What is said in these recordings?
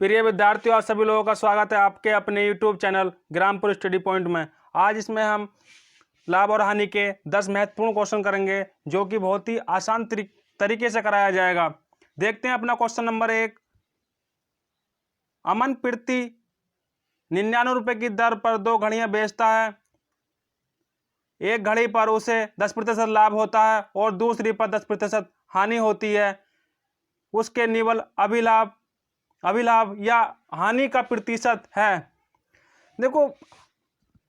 प्रिय विद्यार्थियों, आप सभी लोगों का स्वागत है आपके अपने YouTube channel Grampur study point में। आज इसमें हम लाभ और हानि के 10 महत्वपूर्ण क्वेश्चन करेंगे, जो कि बहुत ही आसान तरीके से कराया जाएगा। देखते हैं अपना क्वेश्चन नंबर 1। अमन प्रति 99 रुपये की दर पर 2 घड़ियां बेचता है। एक घड़ी पर उसे 10% लाभ होता है और दूसरी पर 10% हानि होती है। उसके निवल अभिलाभ या हानि का प्रतिशत है। देखो,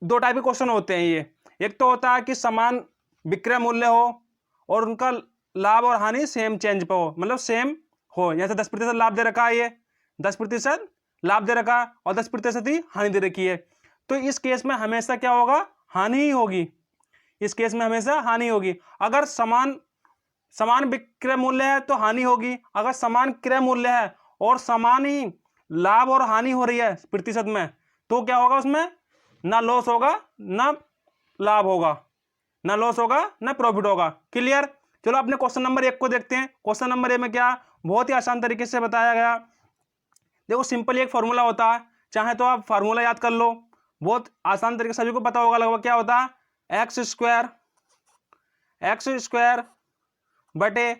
दो टाइप के क्वेश्चन होते हैं ये। एक तो होता है कि समान विक्रय मूल्य हो और उनका लाभ और हानि सेम चेंज पे हो, मतलब सेम हो। जैसे 10% लाभ दे रखा है, ये 10% लाभ दे रखा है और 10% ही हानि दे रखी है, तो इस केस में हमेशा क्या होगा? हानि ही होगी। इस केस में हमेशा हानि होगी। अगर समान विक्रय मूल्य है तो हानि होगी। अगर समान क्रय मूल्य है और समान ही लाभ और हानि हो रही है प्रतिशत में, तो क्या होगा? उसमें ना लॉस होगा ना लाभ होगा, ना लॉस होगा ना प्रॉफिट होगा। क्लियर? चलो अपने क्वेश्चन नंबर 1 को देखते हैं। क्वेश्चन नंबर 1 में क्या बहुत ही आसान तरीके से बताया गया। देखो, सिंपल एक फॉर्मूला होता है, चाहे तो आप फार्मूला याद कर लो, बहुत आसान तरीके से सभी को पता होगा लगभग। क्या होता है? एक्स स्क्वायर बटे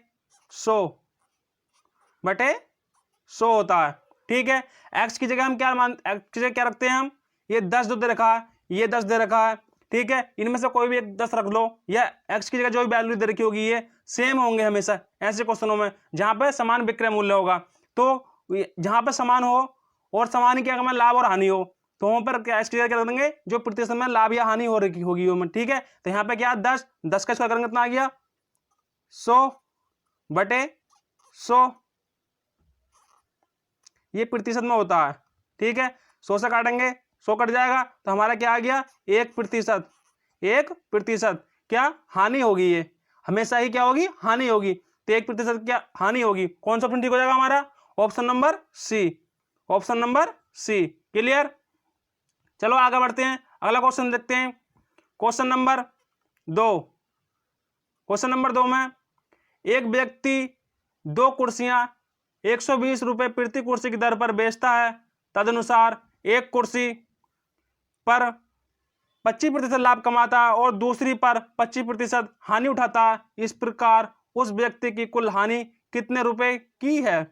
100 होता है। ठीक है, एक्स की जगह हम एक्स की जगह क्या रखते हैं हम? ये 10 दे रखा है, ये 10 दे रखा है। ठीक है, इनमें से कोई भी एक 10 रख लो, या एक्स की जगह जो भी वैल्यू दे रखी होगी ये सेम होंगे हमेशा ऐसे क्वेश्चनों में जहां पे समान विक्रय मूल्य होगा। तो जहां पे समान हो और समान ही क्या करना, लाभ और हानि हो, तो वहां पर क्या एक्स की जगह क्या रख देंगे? जो प्रतिशत में लाभ या हानि हो रही होगी। ठीक है, तो यहाँ पे क्या 10 का स्क्वायर करेंगे कितना आ गया? 100/100। ये प्रतिशत में होता है। ठीक है, 100 से काटेंगे, 100 कट जाएगा, तो हमारा क्या आ गया? 1%। 1% क्या हानि होगी? ये हमेशा ही क्या होगी? हानि होगी। तो 1% क्या हानि होगी? कौन सा ऑप्शन ठीक हो जाएगा हमारा? Option number C. Option number C. Clear? चलो आगे बढ़ते हैं, अगला क्वेश्चन देखते हैं। Question number 2। क्वेश्चन नंबर 2 में एक व्यक्ति 2 कुर्सियां 120 रुपये प्रति कुर्सी की दर पर बेचता है। तदनुसार एक कुर्सी पर 25% लाभ कमाता है और दूसरी पर 25% हानि उठाता है। इस प्रकार उस व्यक्ति की कुल हानि कितने रुपए की है?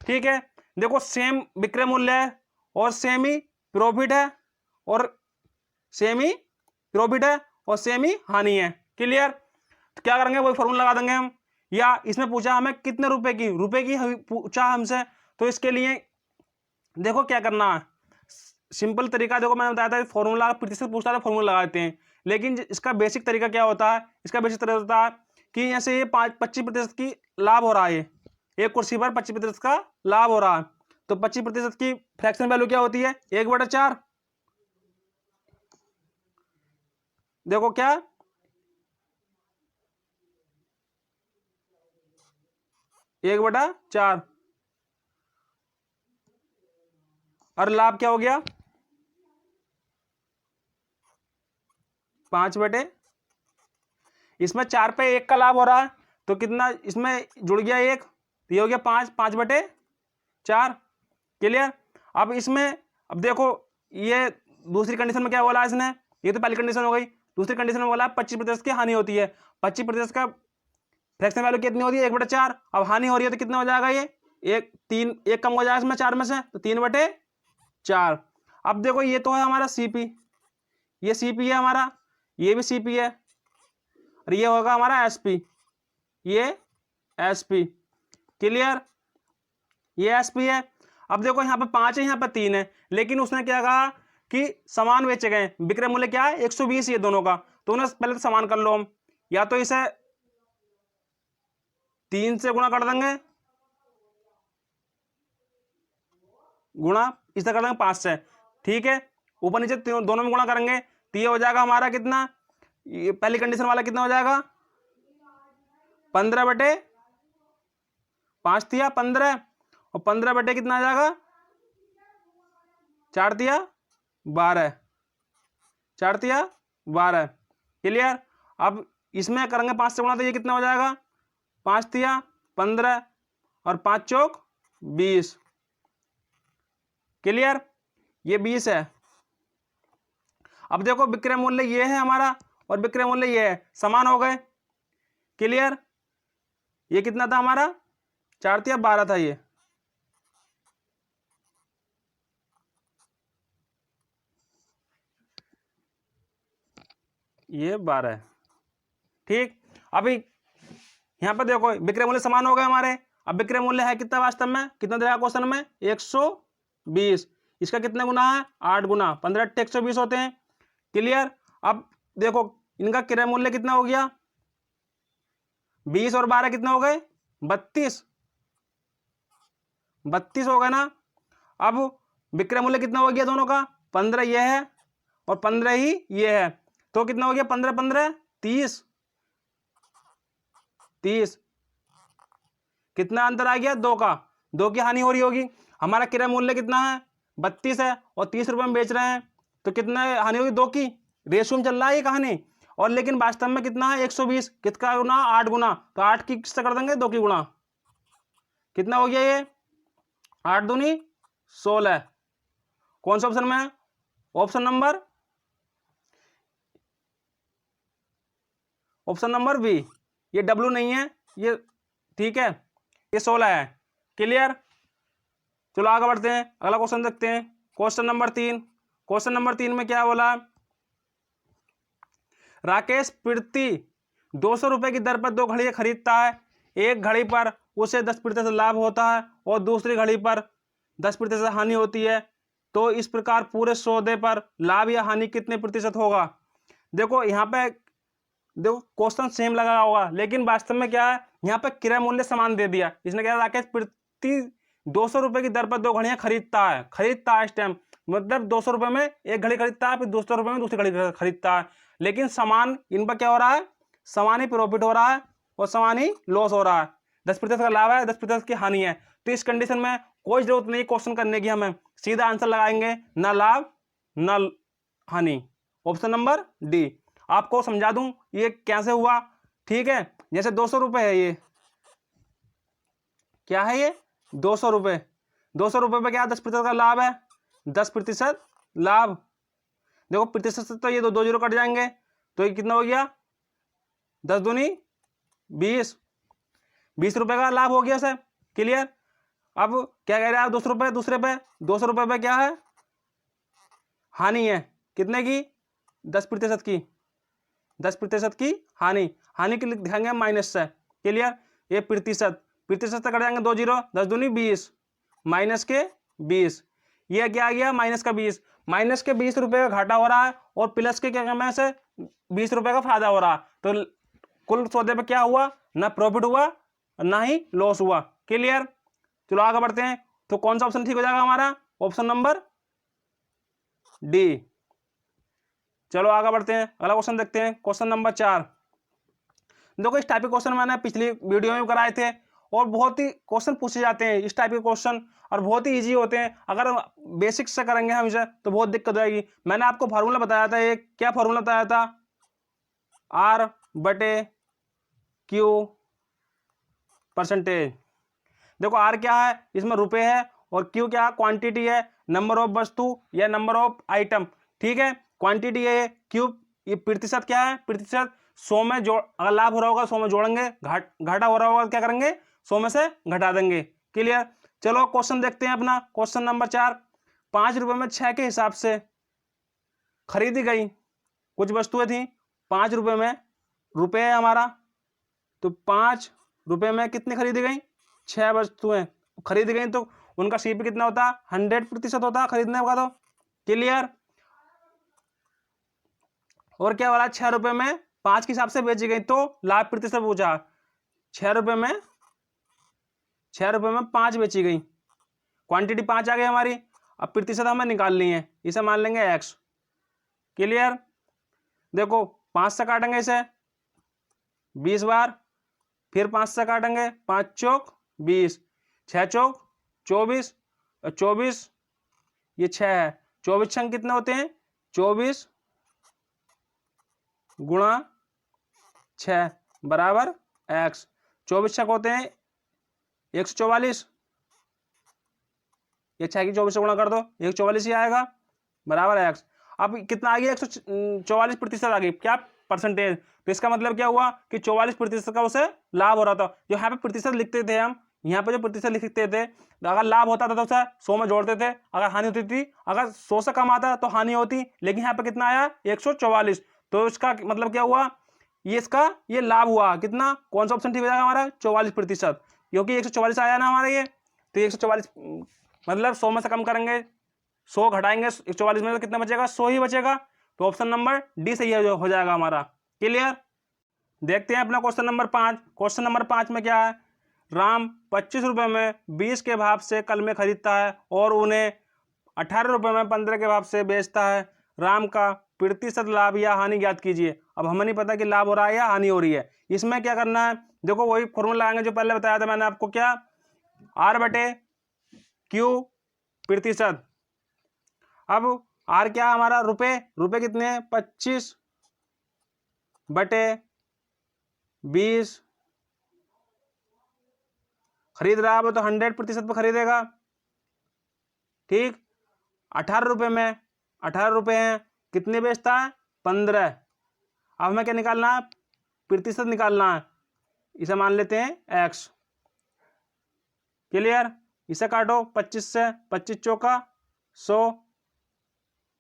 ठीक है, देखो, सेम विक्रय मूल्य है और सेम ही प्रॉफिट है और सेम ही हानि है। क्लियर? तो क्या करेंगे? वही फॉर्मूला लगा देंगे हम। या इसमें पूछा हमें कितने रुपए की पूछा हमसे, तो इसके लिए देखो क्या करना है। सिंपल तरीका देखो, मैंने बताया था फॉर्मूला प्रतिशत पूछता है तो फॉर्मूला लगाते हैं, लेकिन इसका बेसिक तरीका क्या होता है? इसका बेसिक तरीका होता है कि जैसे ये 25% की लाभ हो रहा है, एक कुर्सी पर 25% का लाभ हो रहा है, तो 25% की फ्रैक्शन वैल्यू क्या होती है? 1/4। देखो क्या 1/4 और लाभ क्या हो गया? 5/, इसमें 4 पे 1 का लाभ हो रहा है, तो कितना इसमें जुड़ गया 1, तो ये हो गया 5/4। क्लियर? अब इसमें अब देखो, ये दूसरी कंडीशन में क्या बोला है इसने? ये तो पहली कंडीशन हो गई। दूसरी कंडीशन में बोला 25% की हानि होती है। 25% का फ्रैक्शन वैल्यू कितनी होती है? 1/4। अब हानि हो रही है तो कितना हो जाएगा? ये 1 कम हो जाएगा इसमें 4 में से, तो 3/4। अब देखो, ये तो है हमारा सीपी, ये सीपी है हमारा, ये भी सीपी है, और ये होगा हमारा एसपी, ये एसपी। क्लियर? ये एसपी है। अब देखो, यहाँ पे 5 है, यहाँ पे 3 है, लेकिन उसने क्या कहा कि समान बेचे गए, विक्रय मूल्य क्या है? 120 ये दोनों का। तो उन्हें पहले तो समान कर लो हम, या तो इसे 3 से गुणा कर देंगे, गुणा इसे कर देंगे 5 से। ठीक है, ऊपर नीचे दोनों में गुणा करेंगे, तो ये हो जाएगा हमारा कितना? ये पहली कंडीशन वाला कितना हो जाएगा? 15/5 दिया 15, और 15 कितना आ जाएगा? 4 दिया 12, 4 दिया 12। क्लियर? अब इसमें करेंगे 5 से गुणा, तो ये कितना हो जाएगा? 5 दिया 15 और 5 चौक 20। क्लियर, ये 20 है। अब देखो विक्रय मूल्य ये है हमारा और विक्रय मूल्य ये है, समान हो गए। क्लियर, ये कितना था हमारा, 4 था, 12 था, ये 12 है। ठीक, अभी यहां पर देखो विक्रय मूल्य समान हो गए हमारे। अब विक्रय मूल्य है कितना वास्तव में, कितना दिया क्वेश्चन में, 120। इसका कितना गुना है, 8 गुना, 15 × 120 होते हैं। क्लियर, अब देखो इनका क्रय मूल्य कितना हो गया, 20 और 12 कितना हो गए, 32 हो गए ना। अब विक्रय मूल्य कितना हो गया दोनों का, 15 ये है और 15 ही ये है, तो कितना हो गया, 15 15 30। कितना अंतर आ गया, 2 का, 2 की हानि हो रही होगी। हमारा क्रय मूल्य कितना है, 32 है और 30 रुपए में बेच रहे हैं, तो कितना हानि होगी, 2 की। रेशियो में चल रहा है ये कहानी, और लेकिन वास्तव में कितना है, 120, किसका गुना, 8 गुना, तो 8 की किससे कर देंगे, 2 की गुणा। कितना हो गया ये, 8 दूनी 16। कौन सा ऑप्शन में है, ऑप्शन नंबर बी, ये डब्ल्यू नहीं है ये, ठीक है, ये 16 है। क्लियर, चलो आगे बढ़ते हैं, अगला क्वेश्चन देखते हैं। Question number 3। क्वेश्चन नंबर 3 में क्या बोला, राकेश प्रति 200 रुपए की दर पर 2 घड़ियां खरीदता है। एक घड़ी पर उसे 10% लाभ होता है और दूसरी घड़ी पर 10% हानि होती है, तो इस प्रकार पूरे सौदे पर लाभ या हानि कितने प्रतिशत होगा। देखो यहाँ पे देखो क्वेश्चन सेम लगा होगा, लेकिन वास्तव में क्या है, यहाँ पे क्रय मूल्य समान दे दिया। इसने क्या, राकेश प्रति 200 रुपए की दर पर 2 घड़ियां खरीदता है इस टाइम, मतलब 200 रुपए में एक घड़ी खरीदता है, फिर 200 रुपए में दूसरी घड़ी खरीदता है, लेकिन समान इन पर क्या हो रहा है, समान ही प्रॉफिट हो रहा है और समान ही लॉस हो रहा है। 10% का लाभ है, 10% की हानि है। तो इस कंडीशन में कोई जरूरत नहीं क्वेश्चन करने की, हमें सीधा आंसर लगाएंगे, ना लाभ ना हानि, ऑप्शन नंबर डी। आपको समझा दूं ये कैसे हुआ, ठीक है। जैसे 200 रुपए है, ये क्या है, ये 200 रुपए, 200 रुपए पे क्या 10% का लाभ है, 10% लाभ। देखो प्रतिशत से तो ये दो जीरो कट जाएंगे, तो ये कितना हो गया, 10 दूनी 20, 20 रुपए का लाभ हो गया सर। क्लियर, अब क्या कह रहे हैं आप, 200 रुपए, दूसरे पे 200 रुपए पे क्या है, हानि है, कितने की, 10% की, 10% की हानि, हानि के लिखेंगे माइनस से। क्लियर, ये प्रतिशत, प्रतिशत से कट जाएंगे 2 जीरो, 10 दूनी 20, माइनस के 20, ये क्या आ गया, माइनस का 20, माइनस के 20 रुपए का घाटा हो रहा है और प्लस के क्या में से 20 रुपए का फायदा हो रहा है, तो कुल सौदे पे क्या हुआ, ना प्रॉफिट हुआ ना ही लॉस हुआ। क्लियर, चलो आगे बढ़ते हैं। तो कौन सा ऑप्शन ठीक हो जाएगा हमारा, ऑप्शन नंबर डी। चलो आगे बढ़ते हैं, अगला क्वेश्चन देखते हैं। Question number 4। देखो इस टाइप के क्वेश्चन मैंने पिछली वीडियो में कराए थे और बहुत ही क्वेश्चन पूछे जाते हैं इस टाइप के क्वेश्चन, और बहुत ही इजी होते हैं। अगर बेसिक से करेंगे हम इसे तो बहुत दिक्कत आएगी। मैंने आपको फार्मूला बताया था, एक क्या फार्मूला बताया था, R/Q %। देखो R क्या है, इसमें रुपए है, और Q क्या है, क्वांटिटी है, नंबर ऑफ वस्तु या नंबर ऑफ आइटम। ठीक है, क्वांटिटी है, Q ये प्रतिशत क्या है, प्रतिशत 100 में जोड़, अगर लाभ हो रहा होगा 100 में जोड़ेंगे, घाटा हो रहा होगा क्या करेंगे, 100 में से घटा देंगे। क्लियर, चलो क्वेश्चन देखते हैं अपना। Question number 4। 5 रुपए में 6 के हिसाब से खरीदी गई कुछ वस्तुएं थी। 5 रुपए में, रुपए है हमारा, तो 5 रुपए में कितनी खरीदी गई, 6 वस्तुएं खरीदी गई, तो उनका सीपी कितना होता है, 100% होता है खरीदने का। तो क्लियर, और क्या वाला, 6 रुपए में 5 के हिसाब से बेची गई, तो लाभ प्रतिशत पूछा। 6 रुपए में 5 बेची गई, क्वांटिटी 5 आ गई हमारी। अब प्रतिशत हमें निकालनी है, इसे मान लेंगे x। क्लियर, देखो 5 से काटेंगे इसे 20 बार, फिर 5 से काटेंगे, 5 चौक 20, 6 चौक 24, और 24 ये 6 है, 24 छंग कितने होते हैं, 24 गुणा 6 बराबर x। 24 छक होते हैं 144, ये 6 की 24 से गुणा कर दो, 144 ही आएगा बराबर एक्स। अब कितना आ गया 144% आ गई, क्या परसेंटेज। तो इसका मतलब क्या हुआ कि 44% का उसे लाभ हो रहा था। जो यहाँ पे प्रतिशत लिखते थे हम, यहाँ पे जो प्रतिशत लिखते थे, तो अगर लाभ होता था तो उसे 100 में जोड़ते थे, अगर हानि होती थी, अगर 100 से कम आता तो हानि होती, लेकिन यहाँ पे कितना आया 144। तो इसका मतलब क्या हुआ, ये लाभ हुआ कितना, कौन सा ऑप्शन ठीक हो जाएगा हमारा 44%, क्योंकि 144 आया ना हमारा ये। तो 144 मतलब 100 में से कम करेंगे, 100 घटाएंगे 144 में, तो कितना बचेगा 100 ही बचेगा। तो ऑप्शन नंबर डी सही हो जाएगा हमारा। क्लियर। देखते हैं अपना क्वेश्चन नंबर 5। क्वेश्चन नंबर 5 में क्या है, राम 25 रुपये में 20 के भाव से कलमे खरीदता है और उन्हें 18 रुपये में 15 के भाव से बेचता है। राम का प्रतिशत लाभ या हानि ज्ञात कीजिए। अब हमें नहीं पता कि लाभ हो रहा है या हानि हो रही है। इसमें क्या करना है, देखो वही फॉर्मूला लगाएंगे जो पहले बताया था मैंने आपको, क्या आर बटे क्यू प्रतिशत। अब आर क्या हमारा रुपए, रुपए कितने हैं 25 बटे 20, खरीद रहा है तो 100% पे खरीदेगा, ठीक। 18 रुपये में 18 रुपये हैं, कितने बेचता है 15। अब हमें क्या निकालना है, प्रतिशत निकालना है, इसे मान लेते हैं एक्स। क्लियर। इसे काटो 25 से, 25 चौका 100,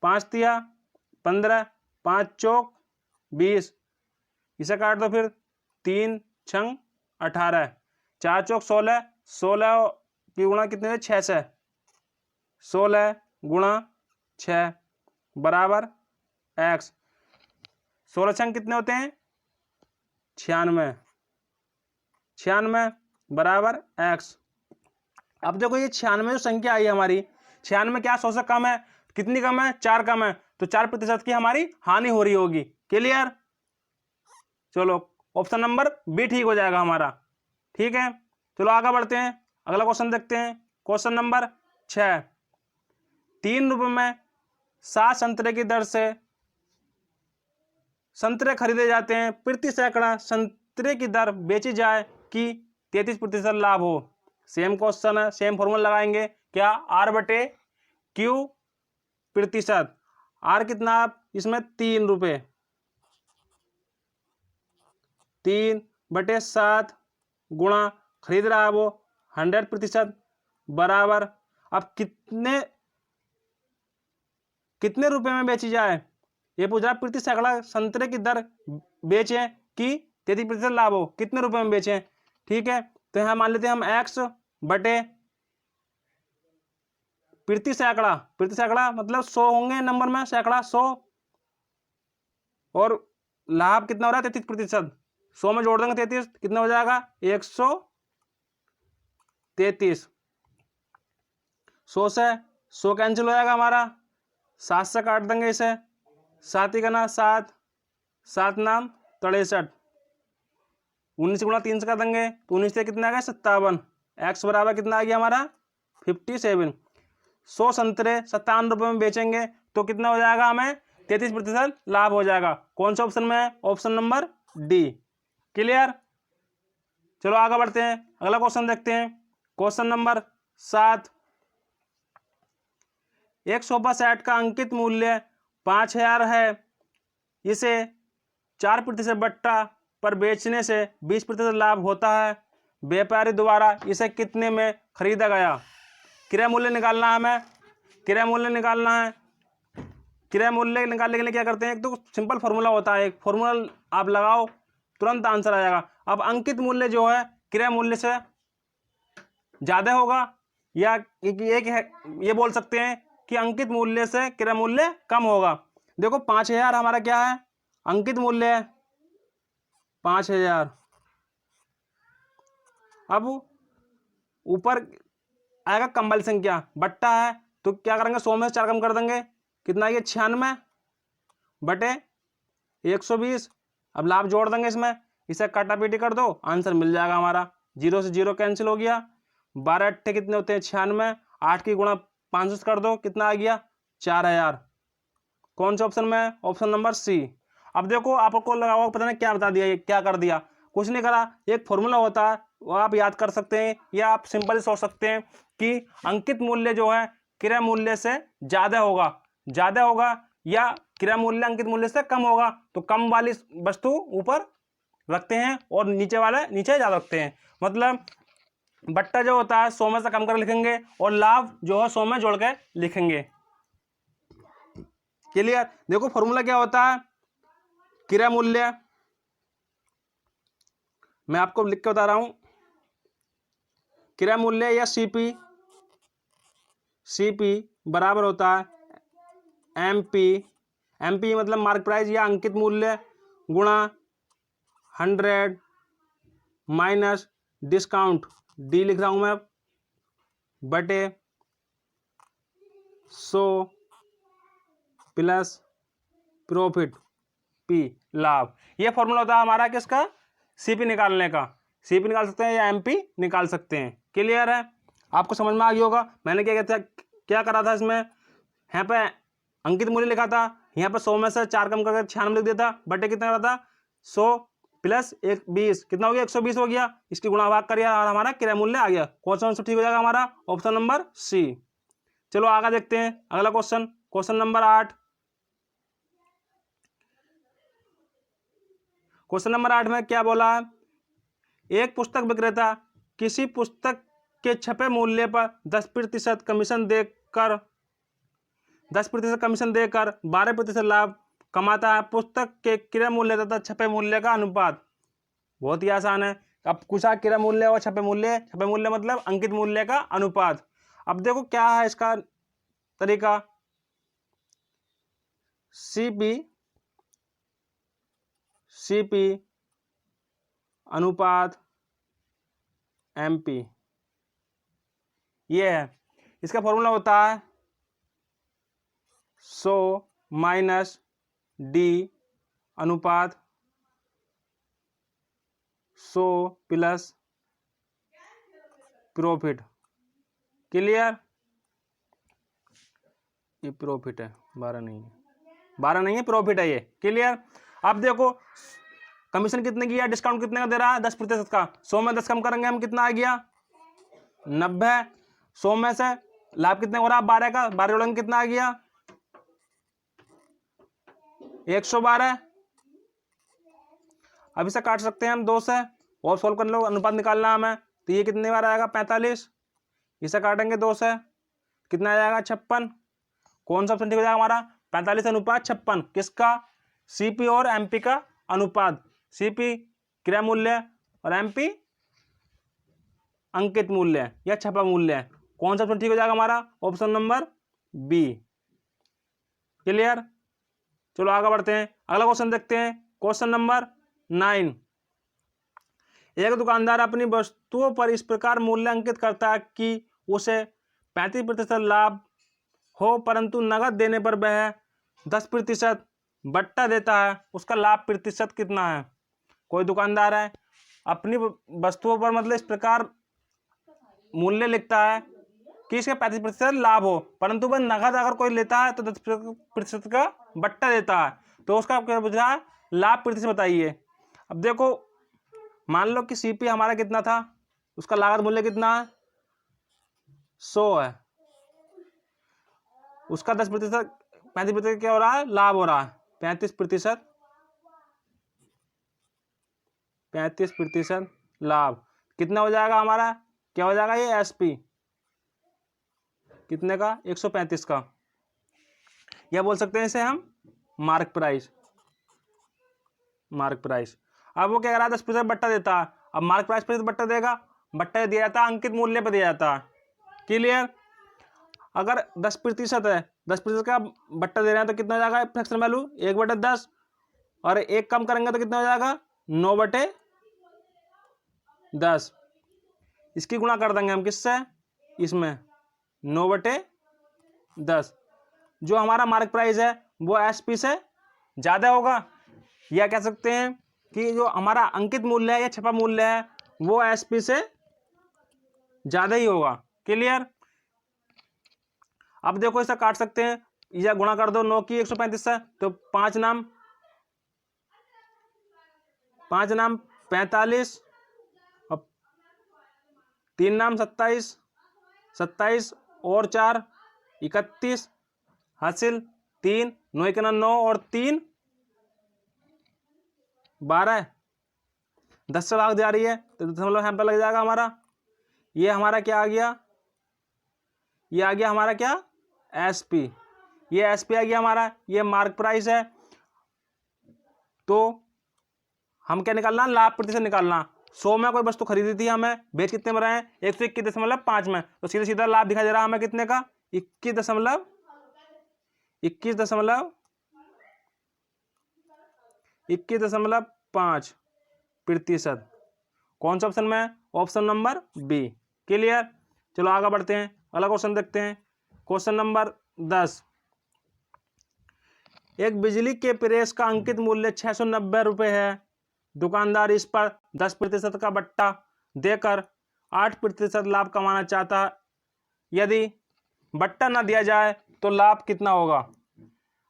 5 दिया 15, 5 चौक 20, इसे काट दो फिर 3 छंग 18, 4 चौक 16, 16 की गुणा कितने 6 से, 16 गुणा 6 बराबर एक्स। 16 छंग कितने होते हैं 96, 96 बराबर एक्स। अब देखो ये 96 जो संख्या आई हमारी, 96 क्या 100 से कम है, कितनी कम है 4 कम है, तो 4% की हमारी हानि हो रही होगी। क्लियर। चलो ऑप्शन नंबर बी ठीक हो जाएगा हमारा, ठीक है। चलो आगे बढ़ते हैं, अगला क्वेश्चन देखते हैं। क्वेश्चन नंबर 6, 3 रुपये में 7 संतरे की दर से संतरे खरीदे जाते हैं, प्रति सैकड़ा संतरे की दर बेची जाए कि 33% लाभ हो। सेम क्वेश्चन है, सेम फॉर्मूला लगाएंगे, क्या आर बटे क्यू प्रतिशत। आर कितना आप इसमें 3 रुपये, 3 बटे 7 गुणा खरीद रहा है वो 100% बराबर। अब कितने रुपए में बेची जाए, ये पूछ रहा है प्रति सैकड़ा संतरे की दर बेचें कि 33% लाभ हो, कितने रुपए में बेचें, ठीक है। तो यहाँ मान लेते हैं हम एक्स बटे प्रति सैकड़ा मतलब 100 होंगे नंबर में, सैकड़ा 100, और लाभ कितना हो रहा है 33%, 100 में जोड़ देंगे 33, कितना हो जाएगा 133। 100 से 100 कैंसिल हो जाएगा हमारा, 7 से काट देंगे इसे, 7 ही करना 7, 7 नाम 63, 19 गुणा 3 से कर देंगे तो 19 से कितना आ गया 57। एक्स बराबर कितना आ गया हमारा 57। 100 संतरे 57 रुपये में बेचेंगे तो कितना हो जाएगा, हमें 33% लाभ हो जाएगा। कौन सा ऑप्शन में है, ऑप्शन नंबर डी। क्लियर। चलो आगे बढ़ते हैं, अगला क्वेश्चन देखते हैं। क्वेश्चन नंबर 7, एक सोफा सेट का अंकित मूल्य 5000 है, इसे 4% बट्टा पर बेचने से 20% लाभ होता है। व्यापारी द्वारा इसे कितने में खरीदा गया। क्रय मूल्य निकालना है हमें, क्रय मूल्य निकालना है। क्रय मूल्य निकालने के लिए क्या करते हैं, एक तो सिंपल फॉर्मूला होता है, एक फॉर्मूला आप लगाओ तुरंत आंसर आ जाएगा। अब अंकित मूल्य जो है क्रय मूल्य से ज़्यादा होगा, या एक है ये बोल सकते हैं कि अंकित मूल्य से क्रय मूल्य कम होगा। देखो 5000 हमारा क्या है, अंकित मूल्य है 5000। अब ऊपर आएगा कंबल संख्या, बट्टा है तो क्या करेंगे 100 में से 4 कम कर देंगे, कितना ये 96 बटे 120। अब लाभ जोड़ देंगे इसमें, इसे काटापीटी कर दो, आंसर मिल जाएगा हमारा। 0 से 0 कैंसिल हो गया, 12 अट्ठे कितने होते हैं 96, 8 की गुणा 500 से कर दो, कितना आ गया 4000। कौन सा ऑप्शन में है, ऑप्शन नंबर सी। अब देखो आपको लगा होगा पता नहीं क्या बता दिया, ये क्या कर दिया, कुछ नहीं करा। एक फॉर्मूला होता है वो आप याद कर सकते हैं, या आप सिंपल सोच सकते हैं कि अंकित मूल्य जो है क्रय मूल्य से ज़्यादा होगा या क्रय मूल्य अंकित मूल्य से कम होगा, तो कम वाली वस्तु ऊपर रखते हैं और नीचे वाला नीचे ज़्यादा रखते हैं। मतलब बट्टा जो होता है 100 में से कम कर लिखेंगे और लाभ जो है 100 में जोड़ के लिखेंगे। क्लियर? देखो फॉर्मूला क्या होता है, क्रय मूल्य मैं आपको लिख के बता रहा हूं, क्रय मूल्य या सीपी बराबर होता है एमपी मतलब मार्क प्राइस या अंकित मूल्य गुणा 100 माइनस डिस्काउंट डी लिख रहा हूं मैं बटे 100 प्लस प्रॉफिट पी लाभ। ये फॉर्मूला होता है हमारा किसका, सीपी निकालने का। सीपी निकाल सकते हैं या एमपी निकाल सकते हैं। क्लियर है? आपको समझ में आ गया होगा। मैंने क्या करा था इसमें, यहाँ पे अंकित मूल्य लिखा था, यहाँ पे 100 में से 4 कम करके 96 लिख दिया था, बटे कितना करा था 100 प्लस 20 कितना हो गया 120 हो गया। इसकी गुणा भाग करिए और हमारा क्रय मूल्य आ गया। कौन सा आंसर ठीक हो जाएगा हमारा, ऑप्शन नंबर सी। चलो आगे देखते हैं अगला question, question number 8। Question number 8 में क्या बोला है, एक पुस्तक विक्रेता किसी पुस्तक के छपे मूल्य पर 10% कमीशन देकर 12% लाभ कमाता है। पुस्तक के क्रय मूल्य तथा छपे मूल्य का अनुपात। बहुत ही आसान है। अब कुछ क्रय मूल्य और छपे मूल्य मतलब अंकित मूल्य का अनुपात। अब देखो क्या है इसका तरीका, सीपी अनुपात एमपी, ये है। इसका फॉर्मूला होता है 100 माइनस डी अनुपात 100 प्लस प्रॉफिट। क्लियर? ये प्रॉफिट है, 12 नहीं है प्रॉफिट है ये। क्लियर? अब देखो कमीशन कितने की है, डिस्काउंट कितने का दे रहा है 10% का। 100 में 10 कम करेंगे हम कितना आ गया 90। 100 में से लाभ कितने हो रहा है 12 का, 12 जोड़ेंगे कितना आ गया 112। अब इसे काट सकते हैं हम 2 से और सोल्व कर लो, अनुपात निकालना है हमें, तो ये कितने बार आएगा 45। इसे काटेंगे 2 से कितना आ जाएगा 56। कौन सा ऑप्शन ठीक हो जाएगा हमारा 45 अनुपात 56। किसका, सीपी और एमपी का अनुपात। सीपी क्रय मूल्य और एमपी अंकित मूल्य या छपा मूल्य। कौन सा ऑप्शन ठीक हो जाएगा हमारा, ऑप्शन नंबर बी। क्लियर? चलो आगे बढ़ते हैं, अगला क्वेश्चन देखते हैं, क्वेश्चन नंबर 9। एक दुकानदार अपनी वस्तुओं पर इस प्रकार मूल्य अंकित करता है कि उसे 35% लाभ हो, परंतु नगद देने पर वह 10% बट्टा देता है। उसका लाभ प्रतिशत कितना है। कोई दुकानदार है अपनी वस्तुओं पर मतलब इस प्रकार मूल्य लिखता है कि इसका 35% लाभ हो, परंतु वह नगद अगर कोई लेता है तो 10% का बट्टा देता है, तो उसका क्या बुझा लाभ प्रतिशत बताइए। अब देखो मान लो कि सीपी हमारा कितना था, उसका लागत मूल्य कितना है 100 है, उसका 10% 35% क्या हो रहा है लाभ हो रहा है 35% लाभ कितना हो जाएगा हमारा, क्या हो जाएगा ये एसपी कितने का 135 का, या बोल सकते हैं इसे हम मार्क प्राइस। अब वो क्या कर रहा है 10% बट्टा देता है। अब मार्क प्राइस पर बट्टा देगा, बट्टा दिया जाता है अंकित मूल्य पर दिया जाता है। क्लियर? अगर 10% है 10% का बट्टा दे रहे हैं तो कितना हो जाएगा फ्रैक्शन वैल्यू 1/10 और 1 कम करेंगे तो कितना हो जाएगा 9/10। इसकी गुणा कर देंगे हम किससे, इसमें 9/10। जो हमारा मार्क प्राइस है वो एसपी से ज़्यादा होगा, या कह सकते हैं कि जो हमारा अंकित मूल्य है या छपा मूल्य है वो एसपी से ज़्यादा ही होगा। क्लियर? अब देखो इसे काट सकते हैं या गुणा कर दो 9 की 135 से, तो 5 नाम 45 3 नाम 27, 27 और 4 31, हासिल 3, 9 के 9 और 3 12, 10 से भाग जा रही है तो दशमलव यहाँ पर लग जाएगा हमारा। ये हमारा क्या आ गया, ये आ गया हमारा क्या, SP। ये SP आ गया हमारा, ये मार्क प्राइस है। तो हम क्या निकालना, लाभ प्रतिशत निकालना। 100 में कोई वस्तु खरीदी थी हमें, बेच कितने में रहे हैं, 121.5 में, तो सीधा सीधा लाभ दिखाई दे रहा है हमें कितने का, 21.5%। कौन सा ऑप्शन में है, ऑप्शन नंबर बी। क्लियर। चलो आगे बढ़ते हैं, अगला क्वेश्चन देखते हैं। Question number 10। एक बिजली के प्रेस का अंकित मूल्य 690 रुपये है। दुकानदार इस पर 10% का बट्टा देकर 8% लाभ कमाना चाहता है। यदि बट्टा ना दिया जाए तो लाभ कितना होगा।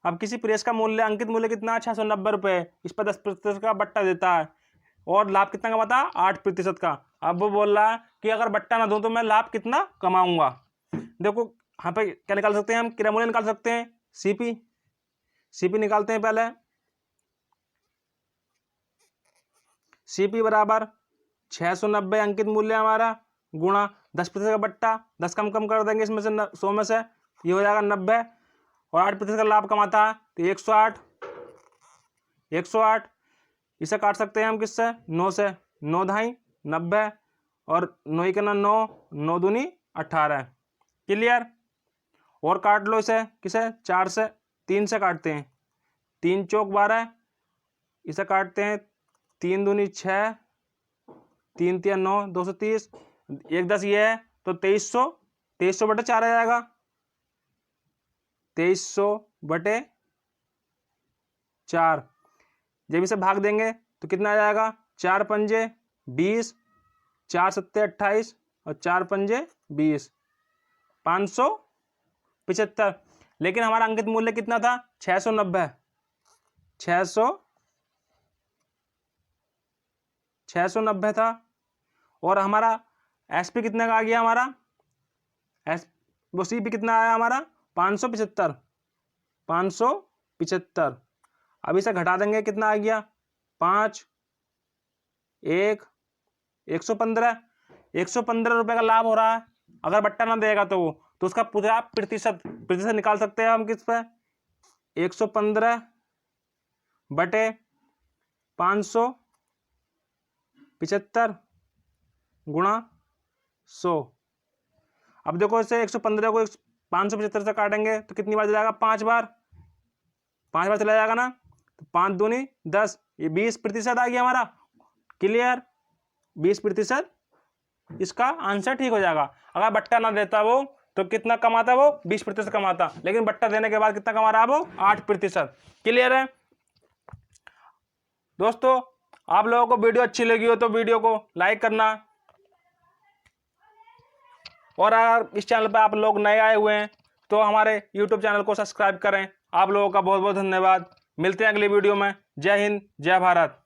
अब किसी प्रेस का मूल्य, अंकित मूल्य कितना, 690 रुपये, इस पर 10% का बट्टा देता है और लाभ कितना कमाता है, 8% का। अब वो बोल रहा है कि अगर बट्टा ना दूं तो मैं लाभ कितना कमाऊंगा। देखो यहाँ पे क्या निकाल सकते हैं हम, क्रय मूल्य निकाल सकते हैं, सीपी निकालते हैं पहले। सीपी बराबर 690 अंकित मूल्य हमारा गुणा 10% का बट्टा, 10 कम कर देंगे इसमें से 100 में से, ये हो जाएगा 90 और 8% का लाभ कमाता है तो 108। इसे काट सकते हैं हम किससे, 9 से, 9 धाई 90 और 9 के 9, 9 दूनी 18। क्लियर। और काट लो इसे किसे, 4 से, 3 से काटते हैं, 3 चौक 12, इसे काटते हैं 3 दूनी 6, 3 तिया 9, 230, 1 10 ये है तो 2300 बटे 4 आ जाएगा, 2300 बटे 4। जब इसे भाग देंगे तो कितना आ जाएगा, 4 पंजे 20, 4 सत्ते 28 और 4 पंजे 20, 575। लेकिन हमारा अंकित मूल्य कितना था, 690 था। और हमारा SP कितने का आ गया हमारा, वो CP कितना आया हमारा, 575। अब इसे घटा देंगे, कितना आ गया, 5 1 115 रुपए का लाभ हो रहा है। अगर बट्टा ना देगा तो उसका पूरा प्रतिशत निकाल सकते हैं हम किस पे, 115 बटे 575 गुणा 100। अब देखो इसे 115 को 575 से काटेंगे तो कितनी बार जाएगा, 5 बार चला जाएगा ना, तो 5 दूनी 10, ये 20% आ गया हमारा। क्लियर। 20% इसका आंसर ठीक हो जाएगा। अगर बट्टा ना देता वो तो कितना कमाता, वो 20% कमाता, लेकिन बट्टा देने के बाद कितना कमा रहा है वो, 8%। क्लियर है दोस्तों। आप लोगों को वीडियो अच्छी लगी हो तो वीडियो को लाइक करना, और अगर इस चैनल पर आप लोग नए आए हुए हैं तो हमारे YouTube चैनल को सब्सक्राइब करें। आप लोगों का बहुत बहुत धन्यवाद। मिलते हैं अगली वीडियो में। जय हिंद, जय भारत।